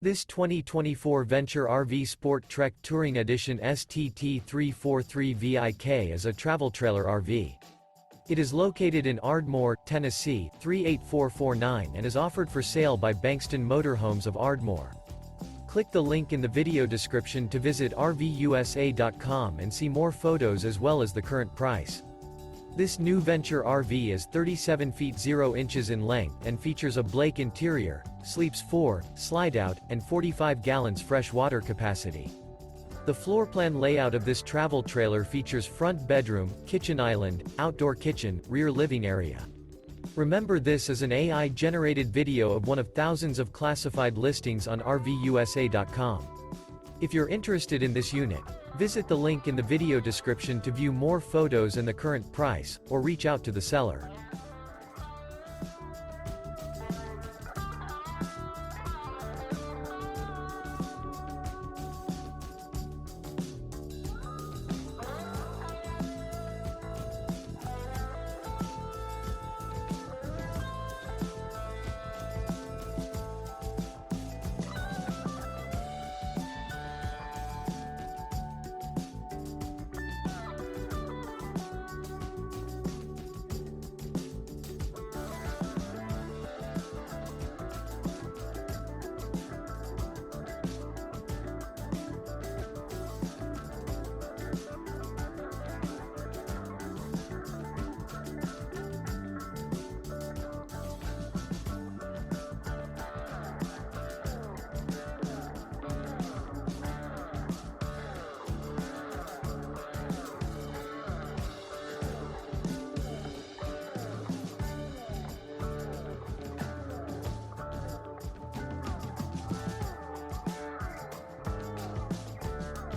This 2024 Venture RV SportTrek Touring Edition STT343VIK is a travel trailer RV. It is located in Ardmore, Tennessee, 38449 and is offered for sale by Bankston Motorhomes of Ardmore. Click the link in the video description to visit RVUSA.com and see more photos as well as the current price. This new Venture RV is 37 feet 0 inches in length and features a Blake interior, sleeps 4, Slideout, and 45 gallons fresh water capacity. The floor plan layout of this travel trailer features front bedroom, kitchen island, outdoor kitchen, rear living area. Remember, this is an AI-generated video of one of thousands of classified listings on RVUSA.com. If you're interested in this unit, visit the link in the video description to view more photos and the current price, or reach out to the seller.